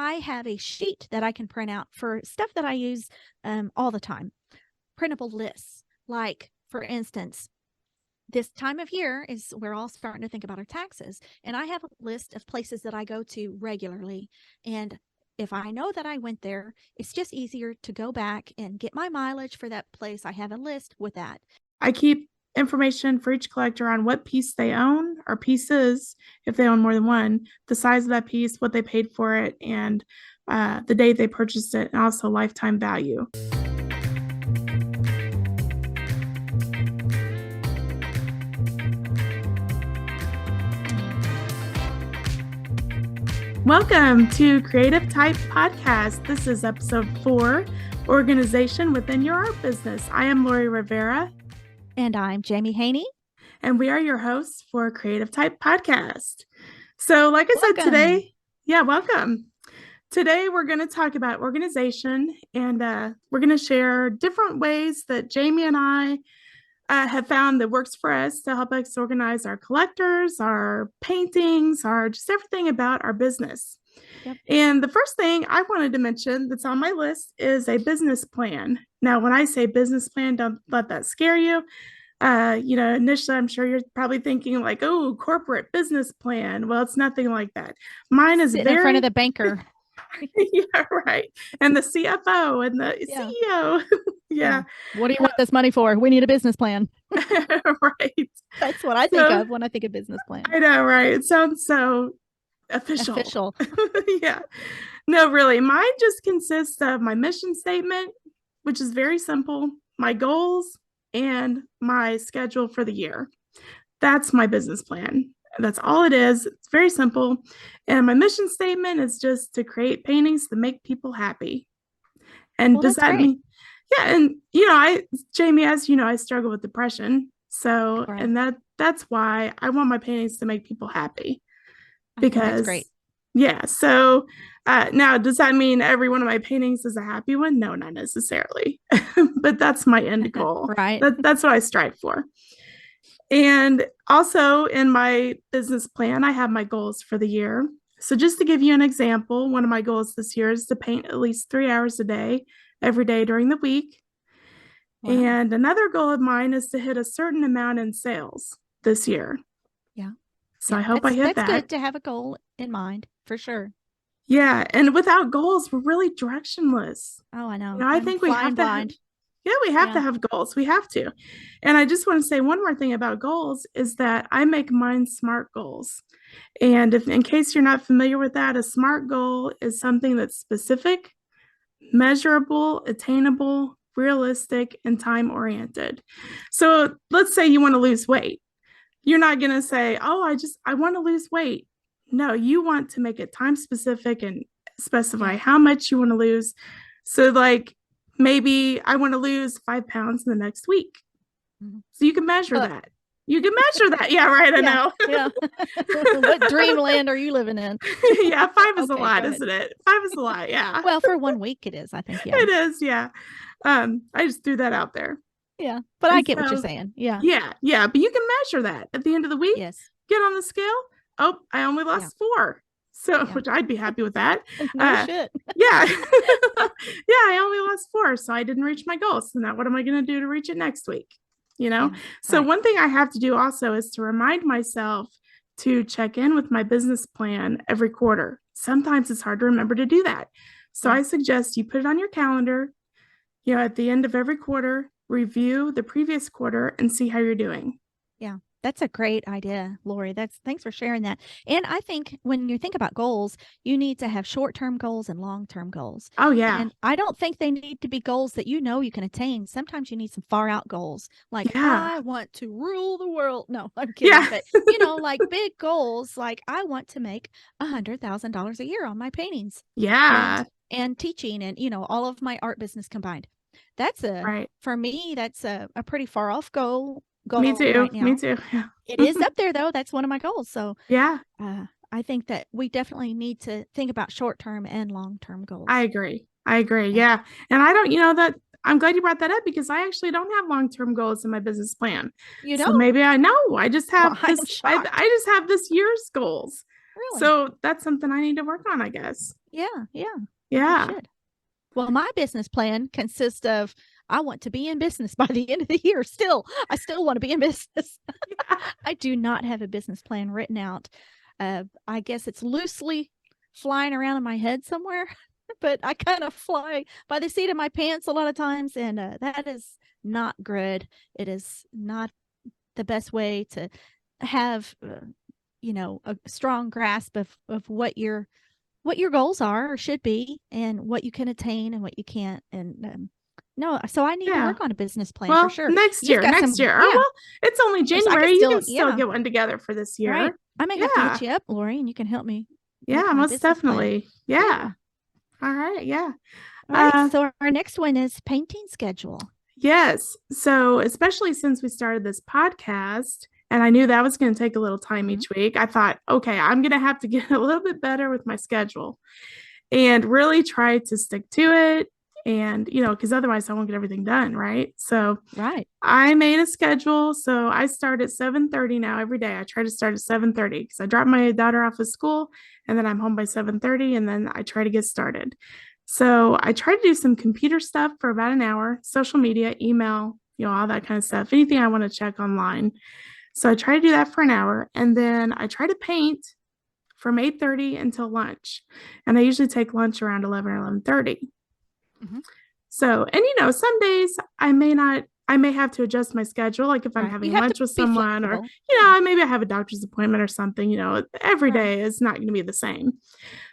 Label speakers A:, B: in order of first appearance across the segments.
A: I have a sheet that I can print out for stuff that I use all the time. Printable lists, like, for instance, this time of year is we're all starting to think about our taxes. And I have a list of places that I go to regularly. And if I know that I went there, it's just easier to go back and get my mileage for that place. I have a list with that.
B: I keep information for each collector on what piece they own or pieces, if they own more than one, the size of that piece, what they paid for it, and the date they purchased it, and also lifetime value. Welcome to Creative Type Podcast. This is episode 4, Organization Within Your Art Business. I am Lori Rivera.
A: And I'm Jaime Haney.
B: And we are your hosts for Creative Type Podcast. So like I said today, welcome. Today we're going to talk about organization, and we're going to share different ways that Jaime and I have found that works for us to help us organize our collectors, our paintings, our just everything about our business.
A: Yep.
B: And the first thing I wanted to mention that's on my list is a business plan. Now, when I say business plan, don't let that scare you. Initially, I'm sure you're probably thinking like, oh, corporate business plan. Well, it's nothing like that. Mine is
A: sitting in front of the banker.
B: Yeah, right. And the CFO and the CEO. Yeah.
A: What do you want this money for? We need a business plan.
B: Right.
A: That's what I think of when I think of business plan.
B: I know, right? It sounds so official. Yeah. No, really. Mine just consists of my mission statement, which is very simple, my goals, and my schedule for the year. That's my business plan. That's all it is. It's very simple. And my mission statement is just to create paintings that make people happy. And does that mean, and Jaime, as you know, I struggle with depression. So, and that's why I want my paintings to make people happy. Because
A: that's great.
B: Yeah. So now, does that mean every one of my paintings is a happy one? No, not necessarily. But that's my end goal.
A: Right.
B: That's what I strive for. And also in my business plan, I have my goals for the year. So just to give you an example, one of my goals this year is to paint at least 3 hours a day, every day during the week. Wow. And another goal of mine is to hit a certain amount in sales this year.
A: Yeah.
B: So I hope I hit that.
A: That's good to have a goal in mind, for sure.
B: Yeah. And without goals, we're really directionless.
A: Oh, I know.
B: I think we have to. We have to have goals. We have to. And I just want to say one more thing about goals is that I make mine SMART goals. And if, in case you're not familiar with that, a SMART goal is something that's specific, measurable, attainable, realistic, and time-oriented. So let's say you want to lose weight. You're not going to say, oh, I want to lose weight. No, you want to make it time specific and specify how much you want to lose. So like, maybe I want to lose 5 pounds in the next week. So you can measure that. You can measure that. Yeah, right. I know.
A: Yeah. What dreamland are you living in?
B: Yeah, 5 is a lot, isn't it? 5 is a lot. Yeah.
A: Well, for 1 week it is, I think. Yeah.
B: It is. Yeah. I just threw that out there.
A: Yeah. But I get what you're saying. Yeah.
B: Yeah. Yeah. But you can measure that at the end of the week.
A: Yes.
B: Get on the scale. Oh, I only lost 4. So, which I'd be happy with that.
A: No shit.
B: Yeah. I only lost 4. So I didn't reach my goal. So now what am I going to do to reach it next week? So one thing I have to do also is to remind myself to check in with my business plan every quarter. Sometimes it's hard to remember to do that. So I suggest you put it on your calendar, at the end of every quarter, review the previous quarter and see how you're doing.
A: Yeah. That's a great idea, Lori. Thanks for sharing that. And I think when you think about goals, you need to have short-term goals and long-term goals.
B: Oh, yeah.
A: And I don't think they need to be goals that you can attain. Sometimes you need some far-out goals. Like, I want to rule the world. No, I'm kidding.
B: Yeah.
A: But, like big goals, like I want to make $100,000 a year on my paintings.
B: Yeah.
A: And teaching and, all of my art business combined. That's for me, that's a pretty far-off goal.
B: Me too.
A: Right now.
B: Me too. Yeah.
A: It is up there though. That's one of my goals. So I think that we definitely need to think about short-term and long-term goals.
B: I agree. Yeah. And I don't, that I'm glad you brought that up because I actually don't have long-term goals in my business plan.
A: You know,
B: so maybe I know. I just have this. I just have this year's goals.
A: Really?
B: So that's something I need to work on, I guess.
A: Yeah, yeah, you
B: Yeah.
A: should. Well, my business plan consists of I want to be in business by the end of the year. Still, I still want to be in business. I do not have a business plan written out. I guess it's loosely flying around in my head somewhere, but I kind of fly by the seat of my pants a lot of times, and that is not good. It is not the best way to have, a strong grasp of what your goals are or should be, and what you can attain and what you can't. And no, so I need to
B: Yeah.
A: work on a business plan for
B: Well,
A: sure.
B: next
A: You've
B: year,
A: got
B: next
A: some,
B: year. Or
A: yeah.
B: well, it's only
A: So I
B: January.
A: can
B: You
A: still,
B: can still
A: yeah,
B: get one together for this
A: right.
B: year.
A: I may have to
B: Yeah.
A: hit you up, Lori, and you can help me
B: Yeah,
A: make my
B: most
A: business plan.
B: definitely.
A: Yeah.
B: Yeah. All right. Yeah.
A: All right.
B: Uh,
A: So our next one is painting schedule.
B: yes. So, especially since we started this podcast and I knew that was going to take a little time
A: Mm-hmm.
B: each week, I thought, okay, I'm going to have to get a little bit better with my schedule and really try to stick to it. And, because otherwise I won't get everything done. Right. So,
A: Right.
B: I made a schedule. So I start at 7:30 now every day. I try to start at 7:30 because I drop my daughter off at school and then I'm home by 7:30 and then I try to get started. So I try to do some computer stuff for about an hour, social media, email, all that kind of stuff, anything I want to check online. So I try to do that for an hour and then I try to paint from 8:30 until lunch. And I usually take lunch around 11 or 11:30.
A: Mm-hmm.
B: So, and some days I may have to adjust my schedule, like if I'm
A: Right. You
B: having
A: have to
B: lunch with
A: be
B: someone or,
A: flexible. Yeah.
B: maybe I have a doctor's appointment or something, every
A: Right.
B: day is not going to be the same.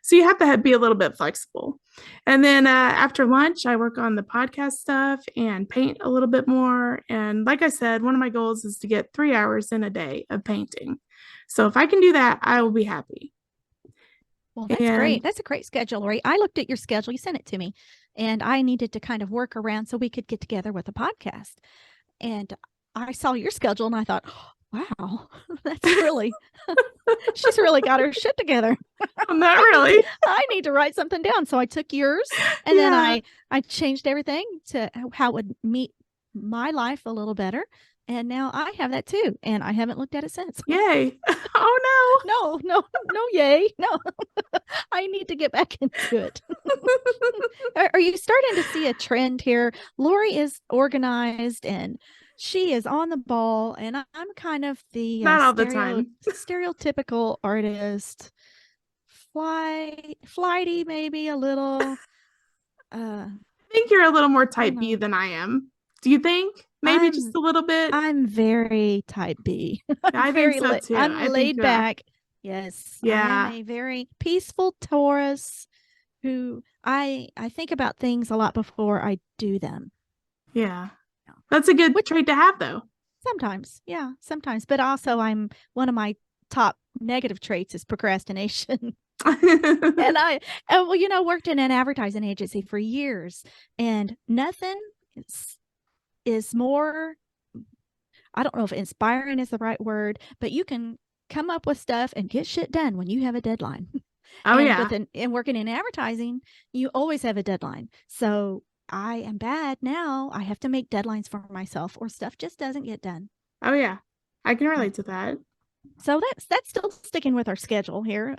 B: So you have to be a little bit flexible. And then after lunch, I work on the podcast stuff and paint a little bit more. And like I said, one of my goals is to get 3 hours in a day of painting. So if I can do that, I will be happy.
A: Well, that's
B: And
A: great. That's a great schedule, Lori. I looked at your schedule. You sent it to me, and I needed to kind of work around so we could get together with a podcast. And I saw your schedule and I thought, wow, that's really, she's really got her shit together.
B: not
A: I need to,
B: really.
A: I need to write something down. So I took yours and then
B: Yeah.
A: I changed everything to how it would meet my life a little better. And now I have that too. And I haven't looked at it since.
B: Yay. Oh
A: No, no, no, yay. No, I need to get back into it. Are you starting to see a trend here? Lori is organized and she is on the ball, and I'm kind of the
B: no. Not all the time.
A: stereotypical artist, flighty, maybe a little.
B: I think you're a little more
A: I don't
B: type B
A: know.
B: than I am. Do you think? Maybe just
A: I'm
B: a little bit?
A: I'm very type B.
B: I think so too.
A: I'm
B: I think
A: laid
B: you are.
A: back. Yes, I am
B: Yeah.
A: a very peaceful Taurus who I think about things a lot before I do them.
B: Yeah. That's a good
A: Which
B: trait to have, though.
A: sometimes, yeah, sometimes. But also, I'm one of my top negative traits is procrastination. And well, worked in an advertising agency for years, and nothing is more, I don't know if inspiring is the right word, but you can come up with stuff and get shit done when you have a deadline.
B: Oh,
A: And
B: yeah.
A: working in advertising, you always have a deadline. So I am bad now. I have to make deadlines for myself, or stuff just doesn't get done.
B: Oh, yeah. I can
A: Yeah.
B: relate to that.
A: So that's still sticking with our schedule here.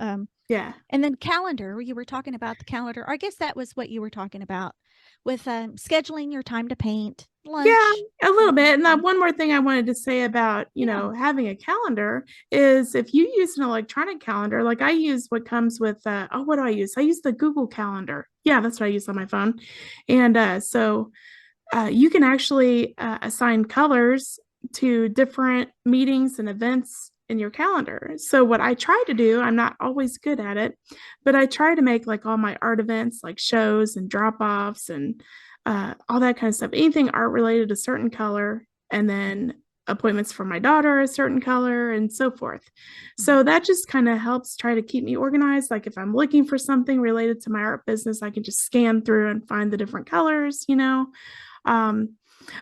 B: Yeah.
A: And then calendar, you were talking about the calendar. I guess that was what you were talking about with scheduling your time to paint,
B: Yeah,
A: lunch.
B: a little bit. And one more thing I wanted to say about,
A: Yeah.
B: having a calendar is if you use an electronic calendar, like I use what comes with, what do I use? I use the Google Calendar. Yeah, that's what I use on my phone. And so you can actually assign colors to different meetings and events in your calendar. So what I try to do, I'm not always good at it, but I try to make like all my art events, like shows and drop-offs and all that kind of stuff. Anything art related a certain color, and then appointments for my daughter a certain color, and so forth.
A: Mhm.
B: So that just kind of helps try to keep me organized. Like if I'm looking for something related to my art business, I can just scan through and find the different colors. Um,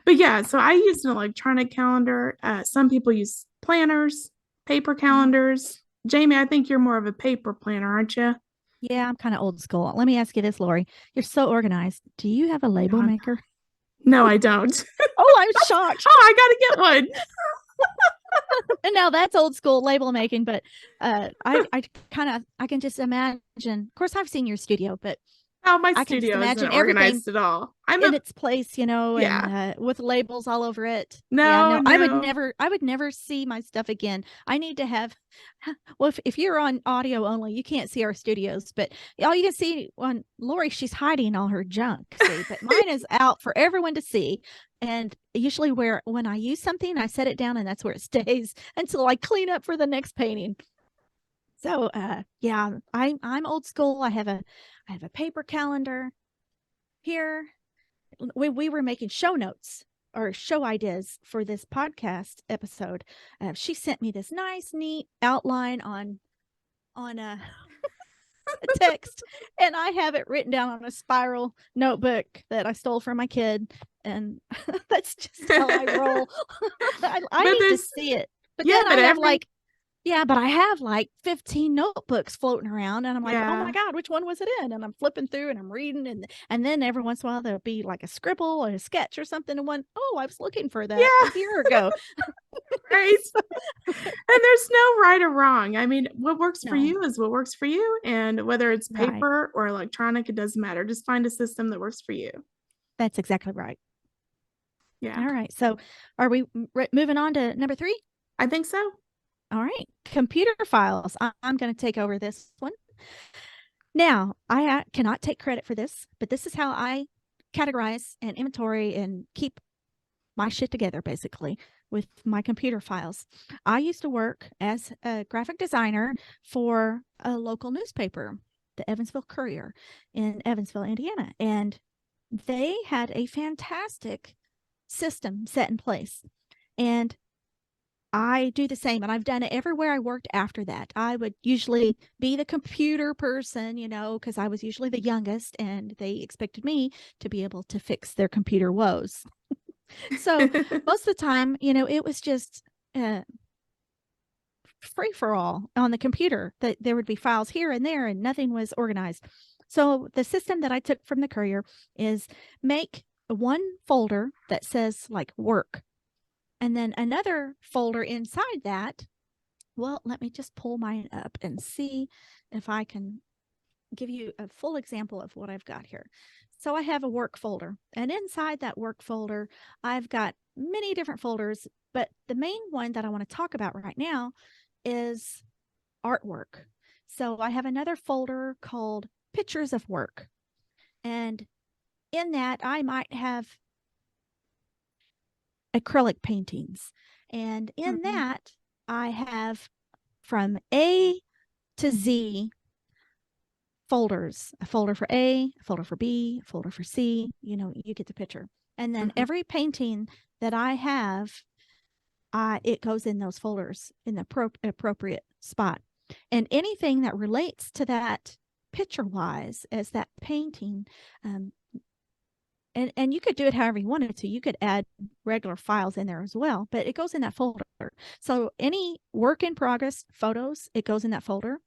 B: but yeah, so I use an electronic calendar. Some people use planners, paper
A: Mhm.
B: calendars. Jamie, I think you're more of a paper planner, aren't you?
A: Yeah, I'm kind of old school. Let me ask you this, Lori. You're so organized. Do you have a label
B: God.
A: maker?
B: No, I don't.
A: Oh, I'm shocked.
B: Oh, I gotta get one.
A: And now that's old school label making, but I can just imagine. Of course, I've seen your studio, but
B: Oh, my
A: I can just
B: studio isn't
A: imagine everything
B: organized at all. I'm
A: in
B: a
A: its place, and
B: Yeah.
A: with labels all over it. Yeah,
B: No,
A: no, I would
B: no.
A: never see my stuff again. I need to have, well, if you're on audio only, you can't see our studios, but all you can see on Lori, she's hiding all her junk. See, but mine is out for everyone to see. And usually, when I use something, I set it down, and that's where it stays until I clean up for the next painting. So, yeah, I'm old school. I have a paper calendar here. We were making show notes or show ideas for this podcast episode. She sent me this nice, neat outline on a text, and I have it written down on a spiral notebook that I stole from my kid, and that's just how I roll. I
B: But
A: need to
B: there's
A: see it, but
B: yeah,
A: then I
B: but
A: have
B: every
A: like yeah, but I have like 15 notebooks floating around, and I'm like, "Oh my
B: yeah.
A: god, which one was it in?" And I'm flipping through and I'm reading, and then every once in a while there'll be like a scribble or a sketch or something, and one, "Oh, I was looking for that a
B: Yeah,
A: year ago."
B: right.
A: So,
B: And there's no right or wrong. I mean, what works for
A: no,
B: you is what works for you. And whether it's
A: right.
B: paper or electronic, it doesn't matter. Just find a system that works for you.
A: That's exactly right.
B: Yeah,
A: All right. So, are we moving on to number 3?
B: I think so.
A: All right. Computer files. I'm going to take over this one. Now, I cannot take credit for this, but this is how I categorize and inventory and keep my shit together basically with my computer files. I used to work as a graphic designer for a local newspaper, the Evansville Courier in Evansville, Indiana, and they had a fantastic system set in place. And I do the same, and I've done it everywhere I worked after that. I would usually be the computer person, because I was usually the youngest, and they expected me to be able to fix their computer woes. So most of the time, it was just free for all on the computer. That there would be files here and there, and nothing was organized. So the system that I took from the Courier is make one folder that says like work, and then another folder inside that. Well, let me just pull mine up and see if I can give you a full example of what I've got here. So I have a work folder, and inside that work folder, I've got many different folders, but the main one that I want to talk about right now is artwork. So I have another folder called pictures of work. And in that, I might have acrylic paintings. And in
B: Mhm.
A: that, I have from A to Z folders, a folder for A folder for B, a folder for C. You get the picture. And then
B: Mhm.
A: every painting that I have, it goes in those folders in the appropriate spot. And anything that relates to that picture wise as that painting, um, and you could do it however you wanted to. You could add regular files in there as well, but it goes in that folder. So any work in progress photos, it goes in that folder.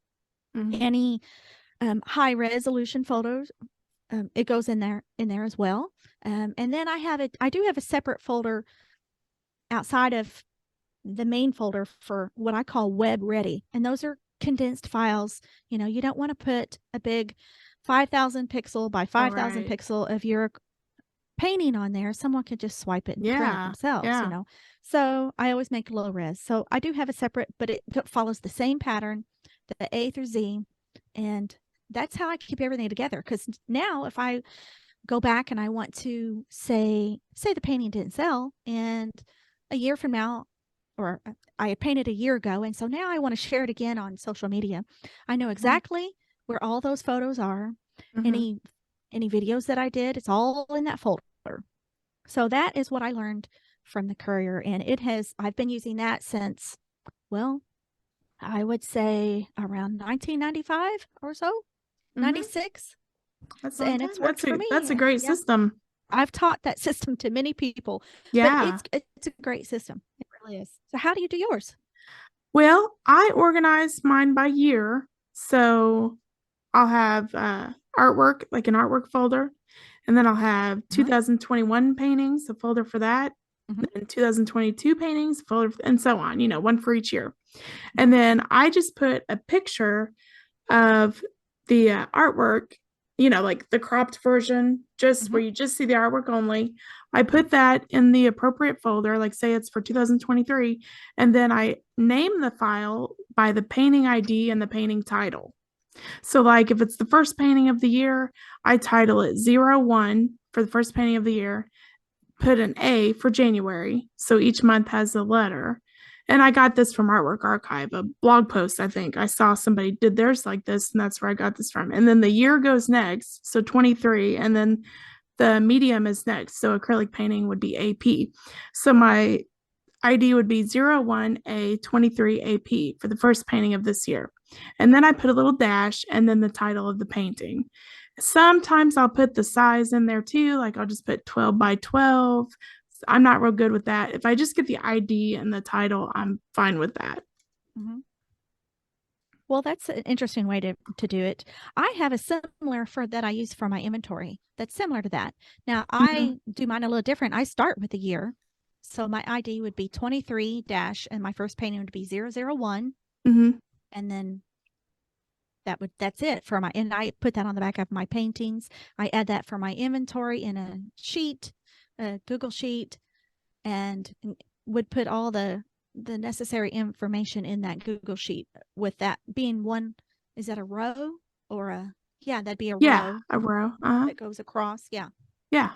B: Mhm.
A: Any high resolution photos, it goes in there as well. And then I do have a separate folder outside of the main folder for what I call web ready, and those are condensed files. You don't want to put a big 5,000 pixel by
B: All
A: 5,000
B: right.
A: pixel of your painting on there. Someone could just swipe it and print it
B: Yeah.
A: themselves.
B: Yeah.
A: So I always make low res. So I do have a separate, but it follows the same pattern, the A through Z, and that's how I keep everything together. Because now, if I go back and I want to say the painting didn't sell, and a year from now, or I had painted a year ago, and so now I want to share it again on social media, I know
B: Mhm.
A: exactly where all those photos are.
B: Mhm.
A: Any videos that I did, it's all in that folder. So that is what I learned from the Courier, and I've been using that since, well, I would say around 1995 or so,
B: Mhm. 96. That's a long
A: and
B: time.
A: it's worked for
B: That's
A: me.
B: a great
A: Yeah,
B: system.
A: I've taught that system to many people, but
B: Yeah.
A: it's a great system. It really is. So how do you do yours?
B: Well, I organize mine by year. So I'll have artwork, like an artwork folder, and then I'll have
A: Uh-huh.
B: 2021 paintings, a folder for that.
A: Mm-hmm.
B: then 2022 paintings, and so on, one for each year. And then I just put a picture of the artwork, like the cropped version, just
A: Mm-hmm.
B: where you just see the artwork only. I put that in the appropriate folder, like say it's for 2023, and then I name the file by the painting ID and the painting title. So, like if it's the first painting of the year, I title it 01 for the first painting of the year, put an A for January. So each month has a letter. And I got this from Artwork Archive, a blog post, I think. I saw somebody did theirs like this, and that's where I got this from. And then the year goes next, so 23, and then the medium is next. So acrylic painting would be AP. So my ID would be 01A23AP for the first painting of this year. And then I put a little dash and then the title of the painting. Sometimes I'll put the size in there too, like I'll just put 12 by 12. I'm not real good with that. If I just get the ID and the title, I'm fine with that.
A: Mm-hmm. Well, that's an interesting way to do it. I have a similar for that I use for my inventory that's similar to that. Now, I do mine a little different. I start with the year. So my ID would be 23 dash, and my first painting would be 001.
B: Mm-hmm.
A: And then that's it for my, and I put that on the back of my paintings. I add that for my inventory in a sheet, a Google sheet, and would put all the necessary information in that Google sheet, with that being one. Is that a row or yeah, that'd be a row.
B: A row.
A: That goes across. Yeah.
B: Yeah.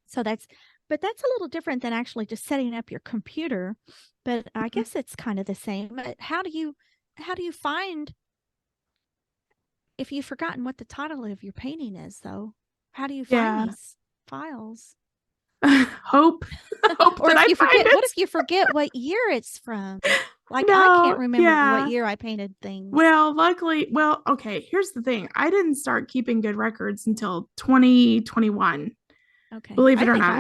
A: So that's a little different than actually just setting up your computer, but I guess it's kind of the same. But how do you find, if you've forgotten what the title of your painting is, though? How do you find these files?
B: Hope
A: Or
B: that
A: if you forget,
B: what
A: if you forget what year it's from? Like,
B: no,
A: I can't remember
B: yeah.
A: what year I painted things.
B: Well, luckily, okay, here's the thing. I didn't start keeping good records until 2021.
A: Okay.
B: Believe
A: I
B: it or
A: think
B: not.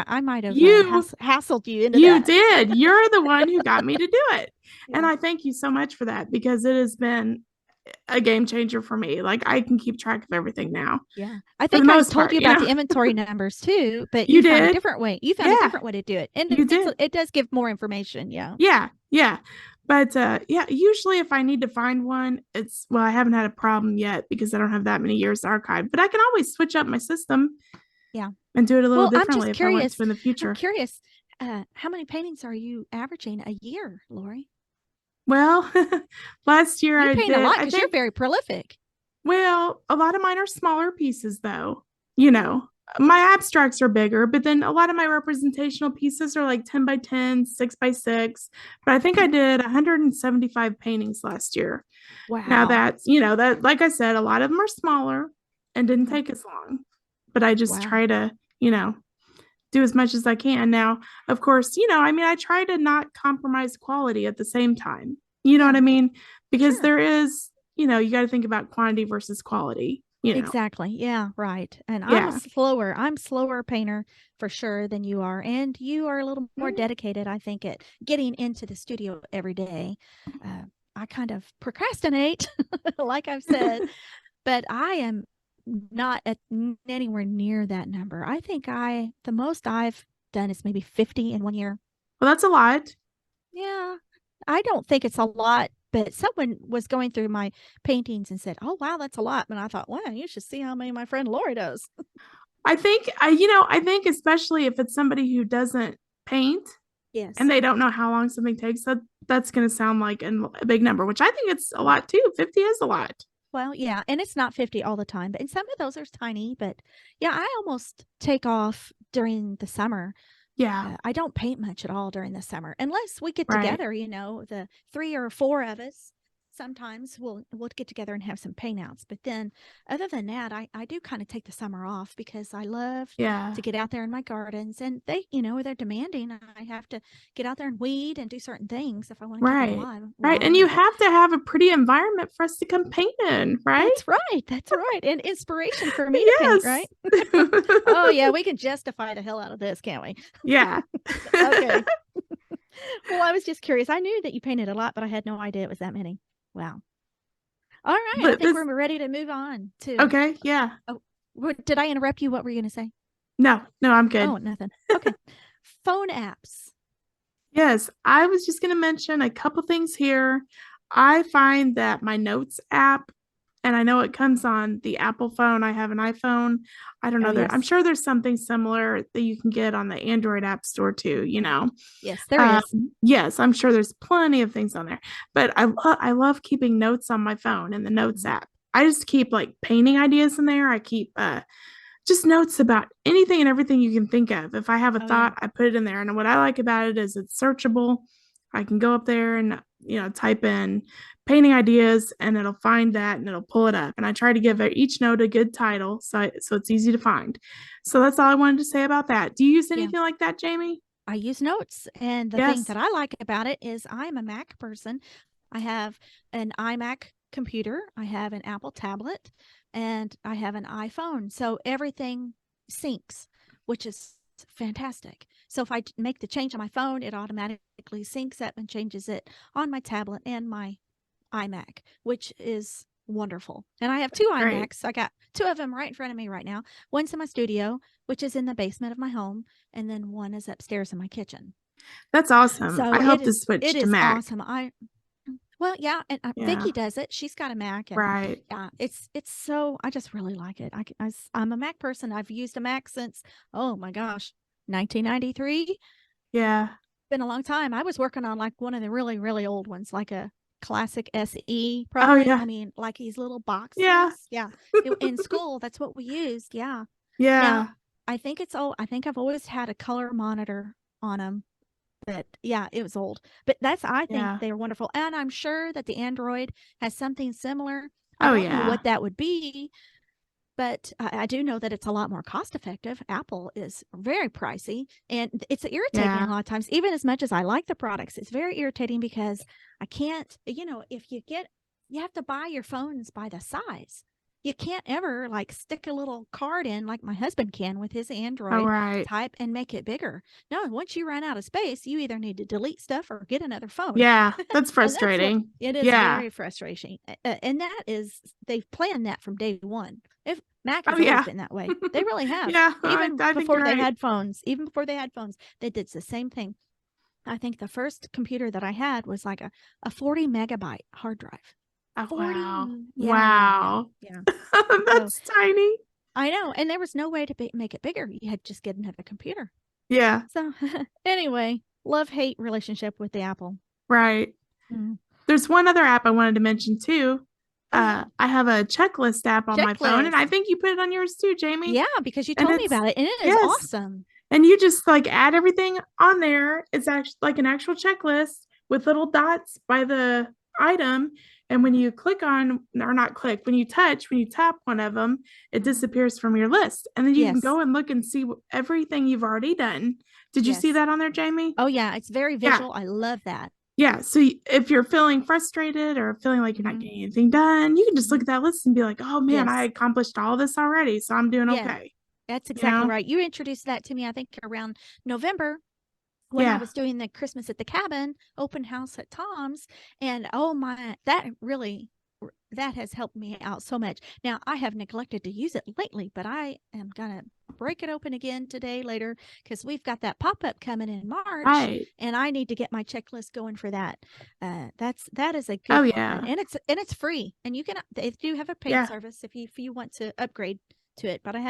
A: I might have
B: You
A: hassled you into
B: you
A: that.
B: did. You're the one who got me to do it.
A: Yeah.
B: And I thank you so much for that, because it has been a game changer for me. Like I can keep track of everything now.
A: Yeah. I
B: For the
A: think I
B: most
A: told
B: part,
A: you about the inventory numbers too, but
B: You
A: you found a
B: did?
A: different way. You found a
B: Yeah,
A: different way to do it. And
B: you did.
A: it does give more information. Yeah.
B: Yeah, yeah. But yeah, usually if I need to find one, I haven't had a problem yet because I don't have that many years archived, but I can always switch up my system.
A: Yeah.
B: And do it a little
A: Well, I'm
B: differently
A: just
B: if I want
A: curious.
B: to in the future.
A: I'm curious. How many paintings are you averaging a year, Lori?
B: Well, last year
A: You
B: I
A: paint
B: did,
A: a lot
B: I
A: because you're
B: think,
A: very prolific.
B: well, a lot of mine are smaller pieces though. You know, my abstracts are bigger, but then a lot of my representational pieces are like 10 by 10, 6 by 6. But I think I did 175 paintings last year. Now
A: Wow.
B: that's, that, like I said, a lot of them are smaller and didn't take as long. But I just
A: Wow.
B: try to, do as much as I can. Now, of course, I try to not compromise quality at the same time. You know what I mean? Because
A: Sure.
B: there is, you got to think about quantity versus quality.
A: Exactly. Yeah, right. And
B: Yeah.
A: I'm slower painter for sure than you are. And you are a little more dedicated, I think, at getting into the studio every day. I kind of procrastinate, like I've said, but I am not at anywhere near that number. I think the most I've done is maybe 50 in one year.
B: Well, that's a lot.
A: Yeah. I don't think it's a lot, but someone was going through my paintings and said, "Oh, wow, that's a lot." And I thought, "Wow, you should see how many my friend Lori does."
B: I think I think especially if it's somebody who doesn't paint
A: Yes.
B: and they don't know how long something takes, that's going to sound like a big number, which I think it's a lot too. 50 is a lot.
A: Well, yeah, and it's not 50 all the time, but and some of those are tiny, but yeah, I almost take off during the summer.
B: Yeah.
A: I don't paint much at all during the summer unless we get
B: Right.
A: together, the 3 or 4 of us. Sometimes we'll get together and have some paint outs. But then other than that, I do kind of take the summer off because I love
B: Yeah.
A: to get out there in my gardens, and they're demanding. I have to get out there and weed and do certain things if I want to keep it
B: Right.
A: alive.
B: Right. And you have to have a pretty environment for us to come paint in, right?
A: That's right. That's right. And inspiration for me to paint, right? Oh yeah, we can justify the hell out of this, can't we?
B: Yeah.
A: Okay. Well, I was just curious. I knew that you painted a lot, but I had no idea it was that many. Wow. All right. I think we're ready to move on to.
B: Okay. Yeah.
A: Oh, did I interrupt you? What were you going to say?
B: No, I'm good.
A: Oh, nothing. Okay. phone apps.
B: Yes, I was just going to mention a couple things here. I find that my Notes app, and I know it comes on the Apple phone. I have an iPhone. I don't
A: Oh,
B: know. I'm
A: yes.
B: sure there's something similar that you can get on the Android App Store too, you know.
A: Yes, there is.
B: Yes, I'm sure there's plenty of things on there. But I love keeping notes on my phone in the Notes
A: Mhm.
B: app. I just keep like painting ideas in there. I keep just notes about anything and everything you can think of. If I have a
A: Oh, yeah.
B: thought, I put it in there. And what I like about it is it's searchable. I can go up there and type in painting ideas and it'll find that and it'll pull it up. And I try to give each note a good title so it's easy to find. So that's all I wanted to say about that. Do you use
A: Yeah.
B: anything like that, Jamie?
A: I use Notes. And the thing
B: Yes.
A: that I like about it is I'm a Mac person. I have an iMac computer, I have an Apple tablet, and I have an iPhone. So everything syncs, which is fantastic. So if I make the change on my phone, it automatically syncs up and changes it on my tablet and my iMac, which is wonderful. And I have two
B: Great.
A: iMacs. I got two of them right in front of me right now. One's in my studio, which is in the basement of my home, and then one is upstairs in my kitchen.
B: That's awesome.
A: So
B: I hope to switch
A: it
B: to
A: is
B: Mac.
A: awesome. Well, yeah, and
B: Yeah.
A: Vicky does it. She's got a Mac, and
B: Right.
A: yeah, it's so I just really like it. I'm a Mac person. I've used a Mac since, oh my gosh, 1993.
B: Yeah.
A: Been a long time. I was working on like one of the really really old ones, like a classic SE
B: Oh
A: probably.
B: yeah.
A: I mean, like these little
B: Yeah.
A: boxes. Yeah, in school that's what we used. Yeah. Now
B: Yeah.
A: I think I've always had a color monitor on them, but yeah, it was old. But I think
B: Yeah.
A: they're wonderful. And I'm sure that the Android has something similar. I
B: Oh
A: don't know
B: yeah.
A: what that would be, but I do know that it's a lot more cost effective. Apple is very pricey and it's irritating a
B: Yeah.
A: lot of times, even as much as I like the products. It's very irritating because I can't, if you have to buy your phones by the size. You can't ever like stick a little card in like my husband can with his
B: All
A: Android,
B: right.
A: type and make it bigger. No, once you run out of space, you either need to delete stuff or get another phone.
B: Yeah. That's
A: And that's what
B: frustrating.
A: it is,
B: Yeah.
A: very frustrating. And that is, they've planned that from day one. If Mac
B: Oh
A: has always
B: yeah.
A: been that way. They really have.
B: Yeah.
A: Even
B: I think
A: before
B: you're
A: they
B: right.
A: had phones, they did the same thing. I think the first computer that I had was like a 40 megabyte hard drive.
B: Oh
A: 40.
B: wow.
A: Yeah, yeah, yeah,
B: Wow.
A: yeah. So
B: That's tiny.
A: I know. And there was no way to make it bigger. You had to just get another computer.
B: Yeah.
A: So anyway, love hate relationship with the Apple.
B: Right.
A: Mm.
B: There's one other app I wanted to mention too.
A: Oh, yeah.
B: I have a checklist app on my phone, and I
A: Checklist.
B: think you put it on yours too, Jamie.
A: Yeah, because you
B: And
A: told me
B: it's
A: about it and it is
B: yes,
A: awesome.
B: and you just like add everything on there. It's actually like an actual checklist with little dots by the item. And when
A: Mhm.
B: you click on, or not click, when you tap one of them, it
A: Mhm.
B: disappears from your list. And then you can
A: Yes.
B: go and look and see everything you've already done. Did you see
A: Yes.
B: that on there, Jamie?
A: Oh, yeah, it's very
B: Yeah.
A: visual. I love that.
B: Yeah. So if you're feeling frustrated or feeling like you're not
A: Mhm.
B: getting anything done, you can just look
A: Mhm.
B: at that list and be like, oh man, I
A: Yes.
B: accomplished all this already. So I'm doing
A: Yeah,
B: okay.
A: that's
B: You
A: exactly
B: know?
A: right. You introduced that to me, I think, around November when I
B: Yeah.
A: was doing the Christmas at the Cabin open house at Tom's. And oh my, that has helped me out so much. Now, I have neglected to use it lately, but I am going to break it open again today later because we've got that pop-up coming in March
B: Right.
A: and I need to get my checklist going for that. That is a
B: Oh
A: good one,
B: yeah.
A: and it's free, and they do have a paid
B: Yeah.
A: service if you want to upgrade to it, but I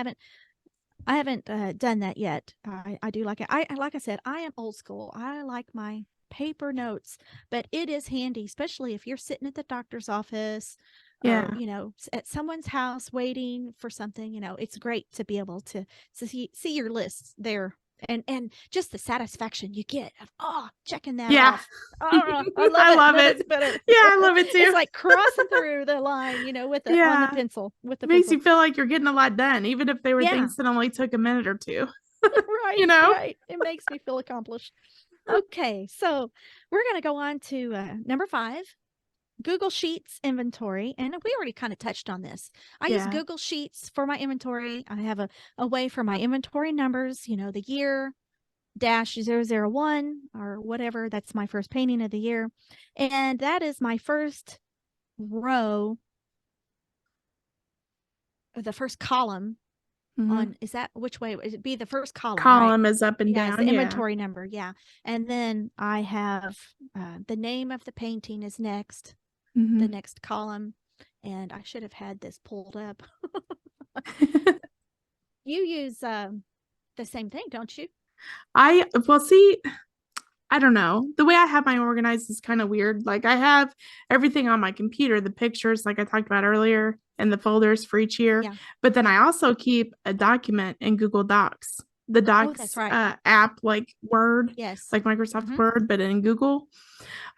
A: haven't done that yet. I do like it. Like I said, I am old school. I like my paper notes, but it is handy, especially if you're sitting at the doctor's office or
B: Yeah.
A: at someone's house waiting for something. It's great to be able to see your lists there. And just the satisfaction you get of checking that
B: Yeah.
A: off. Oh, I love
B: I
A: it.
B: love
A: Nothing's
B: it.
A: better.
B: Yeah, I love it
A: It's
B: too.
A: like crossing through the line, with the on the
B: Yeah.
A: pencil with the
B: Makes
A: pencil.
B: you feel like you're getting a lot done, even if they were
A: Yeah.
B: things that only took a minute or two.
A: Right,
B: You know?
A: right. It makes me feel accomplished. Okay, so we're going to go on to number 5, Google Sheets inventory. And we already kind of touched on this. I use
B: Yeah.
A: Google Sheets for my inventory. I have a way for my inventory numbers, the year -001 or whatever. That's my first painting of the year. And that is my first row, the first column on, is that which way? It'd be the first column, right?
B: Column is up and
A: Yeah, it's the
B: down. Yeah.
A: inventory number. Yeah. And then I have the name of the painting is next, the next column. And I should have had this pulled up. You use the same thing, don't you?
B: Well, see, I don't know. The way I have mine organized is kind of weird. Like I have everything on my computer, the pictures, like I talked about earlier, and the folders for each year.
A: Yeah.
B: But then I also keep a document in Google Docs, the
A: Oh, that's
B: Docs
A: right.
B: app, like Word,
A: Yes.
B: like Microsoft Word, but in Google.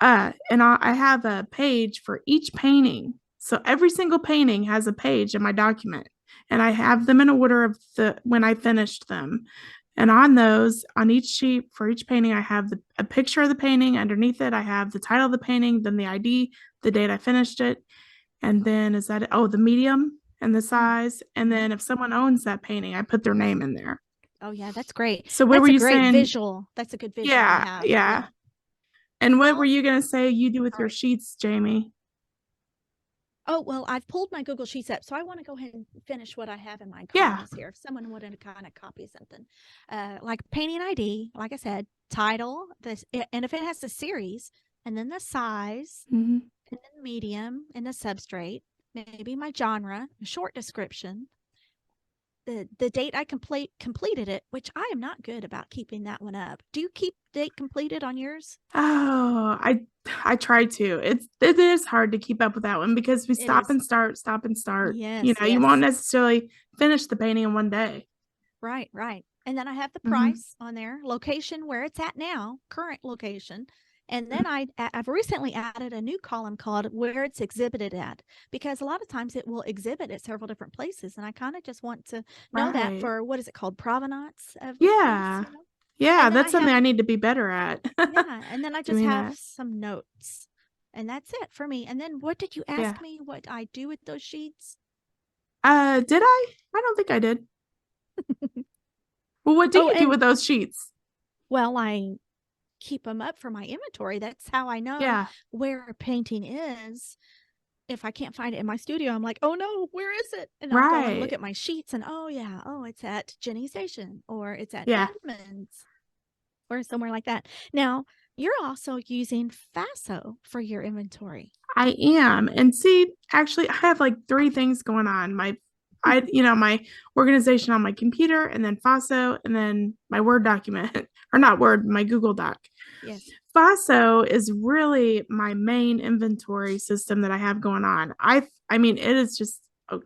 B: And I have a page for each painting. So every single painting has a page in my document, and I have them in order of the when I finished them. And on those, on each sheet for each painting, I have a picture of the painting. Underneath it, I have the title of the painting, then the ID, the date I finished it, and then is that it? Oh, the medium and the size. And then if someone owns that painting, I put their name in there.
A: Oh, yeah, that's great.
B: So what were
A: That's a
B: you
A: great
B: saying?
A: visual. That's a good visual to
B: Yeah,
A: have.
B: yeah.
A: Yeah.
B: And what were
A: Well,
B: you gonna say you do with your
A: sorry.
B: sheets, Jamie?
A: Oh, well, I've pulled my Google Sheets up, so I want to go ahead and finish what I have in my
B: Yeah.
A: columns here. If someone wanted to kind of copy something, like painting ID, like I said, title, this, and if it has the series, and then the size,
B: Mm-hmm.
A: and then medium, and the substrate, maybe my genre, a short description, the date I completed it, which I am not good about keeping that one up. Do you keep date completed on yours?
B: Oh, I try to. It is hard to keep up with that one because we
A: It is.
B: stop and start.
A: Yes,
B: You won't
A: yes.
B: necessarily finish the painting in one day.
A: Right, right. And then I have the
B: Mm-hmm.
A: price on there, location where it's at now, current location. And then I've recently added a new column called where it's exhibited at, because a lot of times it will exhibit at several different places. And I kind of just want to know that
B: Right.
A: for what is it called? Provenance of the piece,
B: Yeah. Yeah,
A: And then I
B: that's something
A: have,
B: I need to be better at.
A: yeah, and then I just
B: Doing
A: have
B: that.
A: some notes. And that's it for me. And then what did you
B: Yeah.
A: ask me what I do with those sheets?
B: Did I? I don't think I did. Well, what do
A: Oh,
B: you do
A: and
B: with those sheets?
A: well, I keep them up for my inventory. That's how I know
B: Yeah.
A: where a painting is. If I can't find it in my studio, I'm like, oh no, where is it? And I'll go and look
B: Right.
A: at my sheets and oh yeah, oh, it's at Jenny Station or it's at
B: Yeah.
A: Edmonds or somewhere like that. Now, you're also using FASO for your inventory.
B: I am. And see, actually, I have like three things going on. My organization on my computer, and then FASO, and then my Word document, or not Word, my Google Doc.
A: Yes.
B: FASO is really my main inventory system that I have going on. I mean, it is just okay.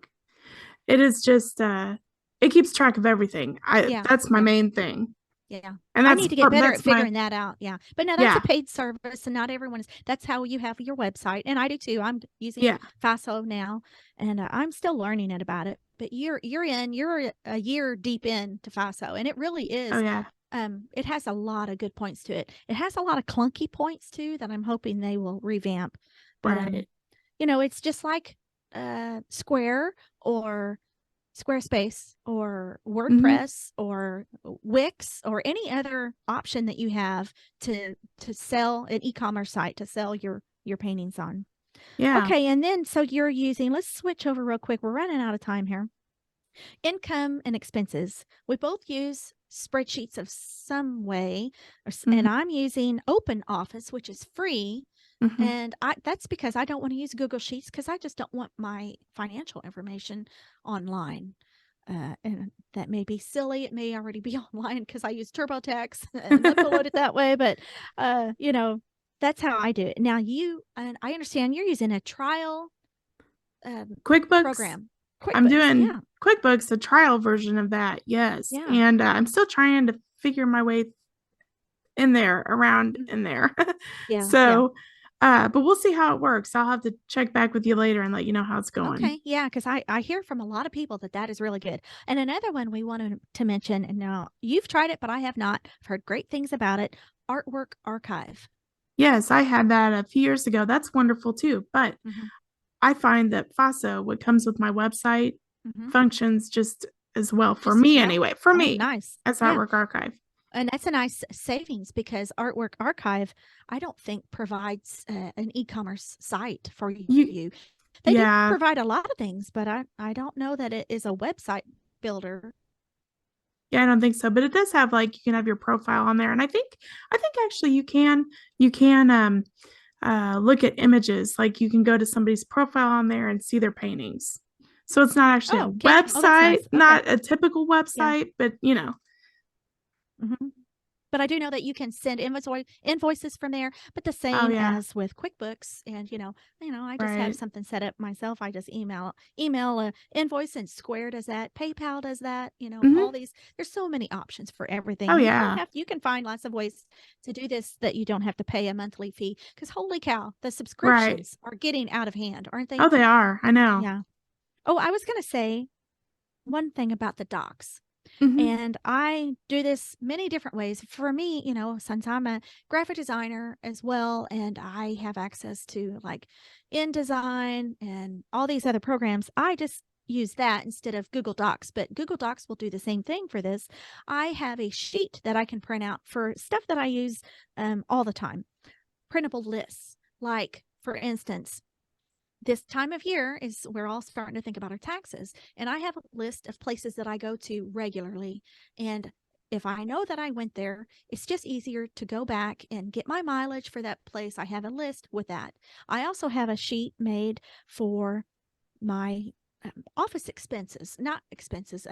B: It is just it keeps track of everything.
A: Yeah.
B: That's my
A: Yeah.
B: main thing.
A: Yeah.
B: And
A: I need to get better at
B: that's my
A: figuring that out. Yeah. But no, that's a
B: yeah.
A: paid service and not everyone is. That's how you have your website. And I do too. I'm using
B: Yeah.
A: FASO now and I'm still learning it about it. But you're a year deep into FASO and it really
B: Oh
A: is.
B: yeah.
A: It has a lot of good points to it. It has a lot of clunky points too that I'm hoping they will revamp. But
B: Right.
A: it's just like Square or Squarespace or
B: Mm-hmm.
A: WordPress or Wix or any other option that you have to sell an e-commerce site to sell your paintings on.
B: Yeah.
A: Okay, and then so you're using, let's switch over real quick. We're running out of time here. Income and expenses. We both use spreadsheets of some way,
B: Mm-hmm.
A: and I'm using Open Office, which is free.
B: Mm-hmm.
A: And that's because I don't want to use Google Sheets because I just don't want my financial information online. And that may be silly. It may already be online because I use TurboTax and upload it that way. But, that's how I do it. Now, and I understand you're using a trial
B: QuickBooks.
A: program.
B: I'm
A: QuickBooks.
B: doing
A: Yeah.
B: QuickBooks, the trial version of that. Yes.
A: Yeah.
B: And I'm still trying to figure my way in there, around
A: Mm.
B: in there.
A: Yeah. Yeah.
B: So, but we'll see how it works. I'll have to check back with you later and let you know how it's going.
A: Okay, yeah, because I hear from a lot of people that that is really good. And another one we wanted to mention, and now you've tried it, but I have not. I've heard great things about it. Artwork Archive.
B: Yes, I had that a few years ago. That's wonderful too. But
A: Hmm.
B: I find that FASO, what comes with my website,
A: Hmm.
B: functions just as well for
A: Just as
B: me
A: well.
B: anyway. For
A: Oh,
B: me
A: nice.
B: as
A: Yeah,
B: Artwork Archive.
A: and that's a nice savings because Artwork Archive, I don't think provides an e-commerce site for
B: You,
A: you. They do
B: yeah,
A: provide a lot of things, but I don't know that it is a website builder.
B: Yeah, I don't think so, but it does have like you can have your profile on there, and I think actually you can look at images. Like you can go to somebody's profile on there and see their paintings. So it's not actually a
A: Oh, can you? Oh, that's
B: website,
A: nice. Okay.
B: not a typical
A: Yeah.
B: website, but you know.
A: Mm-hmm. But I do know that you can send invoices from there, but the
B: Oh
A: same
B: yeah,
A: as with QuickBooks. And I just have
B: right.
A: something set up myself. I just email a invoice, and Square does that. PayPal does that.
B: Hmm.
A: All these. There's so many options for everything.
B: Oh
A: You don't
B: yeah,
A: have. You can find lots of ways to do this that you don't have to pay a monthly fee. Because holy cow, the
B: right.
A: subscriptions are getting out of hand, aren't they?
B: Oh, they are. I know.
A: Yeah. Oh, I was gonna say one thing about the docs.
B: Hmm.
A: And I do this many different ways. For me, since I'm a graphic designer as well, and I have access to like InDesign and all these other programs, I just use that instead of Google Docs. But Google Docs will do the same thing for this. I have a sheet that I can print out for stuff that I use all the time. Printable lists, like for instance, this time of year is we're all starting to think about our taxes. And I have a list of places that I go to regularly. And if I know that I went there, it's just easier to go back and get my mileage for that place. I have a list with that. I also have a sheet made for my office expenses, not expenses.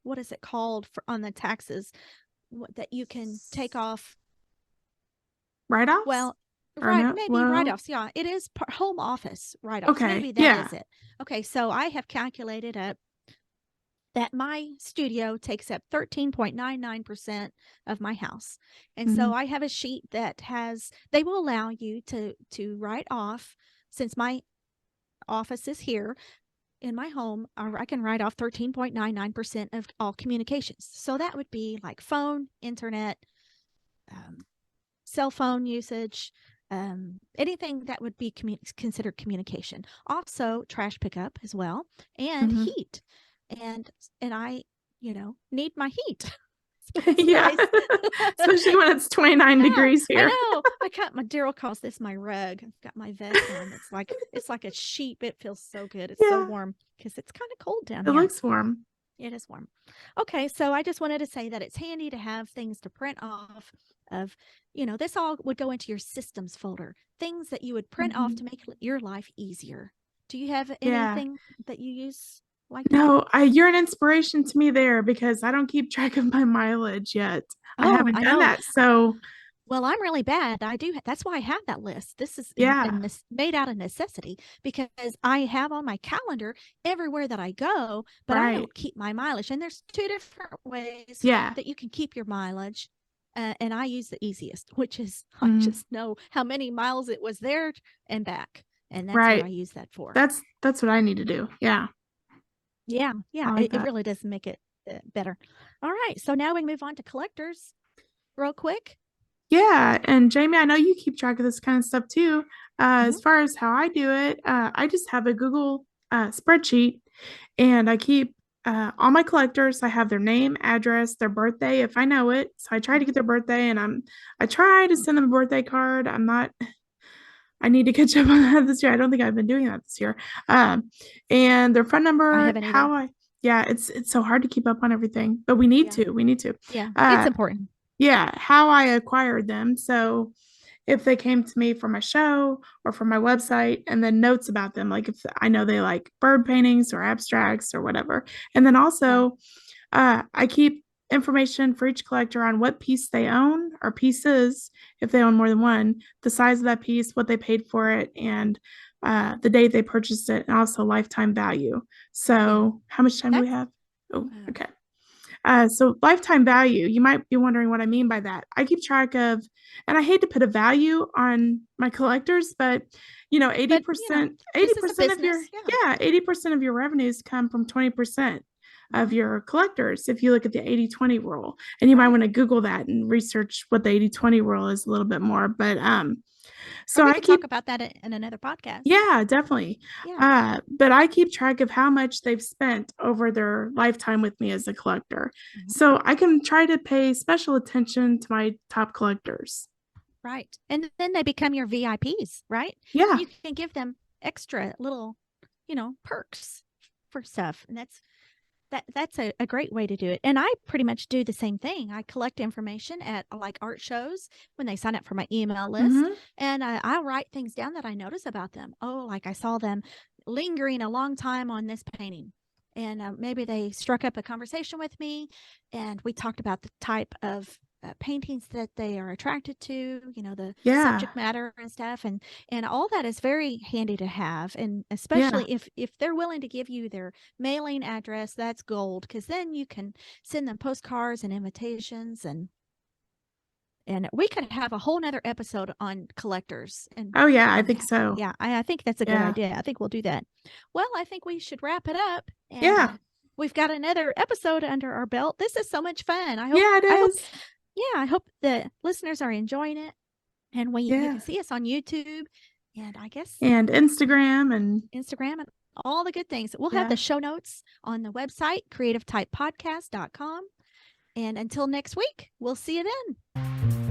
A: What is it called for on the taxes that you can take off?
B: Write-offs
A: Well,
B: or
A: right,
B: no?
A: maybe
B: Well,
A: write-offs. Yeah, it is home office write-offs.
B: okay,
A: Maybe that
B: yeah.
A: is it. Okay, so I have calculated up that my studio takes up 13.99% of my house. And
B: Hmm.
A: so I have a sheet that they will allow you to write off, since my office is here in my home, I can write off 13.99% of all communications. So that would be like phone, internet, um, cell phone usage, anything that would be considered communication. Also, trash pickup as well, and
B: Hmm.
A: heat. And I, need my heat. So it's
B: Yeah.
A: nice.
B: Especially when it's 29
A: Yeah,
B: degrees
A: I
B: here.
A: know. My Daryl calls this my rug. I've got my vest on. It's like a sheep. It feels so good. It's so
B: Yeah,
A: warm because it's kind of cold down
B: it
A: here.
B: looks warm.
A: It is warm. Okay, so I just wanted to say that it's handy to have things to print off of, this all would go into your systems folder, things that you would print off
B: Hmm.
A: to make your life easier. Do you have
B: Yeah.
A: anything that you use like that?
B: No, you're an inspiration to me there because I don't keep track of my mileage yet. I
A: Oh,
B: haven't
A: I
B: done
A: know.
B: that. So,
A: Well, I'm really bad. I do. That's why I have that list. This is
B: yeah,
A: made out of necessity because I have on my calendar everywhere that I go, but I
B: right.
A: don't keep my mileage. And there's two different ways
B: Yeah.
A: that you can keep your mileage. And I use the easiest, which is I
B: Mm,
A: just know how many miles it was there and back. And that's what I
B: right.
A: use that for.
B: That's what I need to do. Yeah.
A: Yeah. Yeah.
B: I like
A: It
B: that.
A: really does make it better. All right. So now we can move on to collectors real quick.
B: Yeah, and Jamie, I know you keep track of this kind of stuff too. As
A: Mhm.
B: far as how I do it, I just have a Google spreadsheet, and I keep all my collectors. I have their name, address, their birthday if I know it. So I try to
A: Mhm.
B: get their birthday, and I try to send them a birthday card. I'm not. I need to catch up on that this year. I don't think I've been doing that this year. Um, and their phone
A: I
B: number,
A: haven't either.
B: how I. Yeah, it's so hard to keep up on everything, but we need
A: Yeah.
B: to. We need to.
A: Yeah, it's
B: Uh,
A: important.
B: yeah, how I acquired them. So if they came to me from my show or from my website, and then notes about them, like if I know they like bird paintings or abstracts or whatever. And then
A: Yeah.
B: also, I keep information for each collector on what piece they own or pieces, if they own more than one, the size of that piece, what they paid for it, and the date they purchased it, and also lifetime value.
A: Yeah.
B: So, how much time do we
A: That's
B: have? Oh,
A: uh,
B: okay. So lifetime value, you might be wondering what I mean by that. I keep track of, and I hate to put a value on my collectors, but eighty
A: but
B: percent, eighty
A: this is a
B: percent of your,
A: business. Yeah.
B: yeah, 80% of your revenues come from 20% of
A: Hmm.
B: your collectors. If you look at the 80/20 rule, and you might
A: Right.
B: want to Google that and research what the 80/20 rule is a little bit more. But
A: Or
B: so
A: we
B: I
A: could talk
B: keep,
A: about that in another podcast.
B: yeah, definitely.
A: Yeah.
B: But I keep track of how much they've spent over their lifetime with me as a collector.
A: Hmm.
B: So I can try to pay special attention to my top collectors.
A: Right. And then they become your VIPs, right?
B: Yeah.
A: You can give them extra little, perks for stuff. And That's a great way to do it. And I pretty much do the same thing. I collect information at like art shows when they sign up for my email list,
B: Mm-hmm.
A: and I'll write things down that I notice about them. Oh, like I saw them lingering a long time on this painting. And maybe they struck up a conversation with me, and we talked about the type of paintings that they are attracted to, the
B: Yeah.
A: subject matter and stuff. And all that is very handy to have. And
B: Yeah.
A: especially if they're willing to give you their mailing address, that's gold, because then you can send them postcards and invitations, and we could have a whole nother episode on collectors and
B: Oh yeah, I
A: and
B: think so.
A: yeah, I think that's a good
B: Yeah.
A: idea. I think we'll do that. Well, I think we should wrap it up, and
B: Yeah.
A: we've got another episode under our belt. This is so much fun.
B: Yeah, it
A: I hope
B: is.
A: yeah, I hope the listeners are enjoying it. And you
B: Yeah.
A: can see us on YouTube, and I guess
B: And Instagram and
A: Instagram, and all the good things. We'll have
B: yeah.
A: the show notes on the website, creativetypepodcast.com. And until next week, we'll see you then.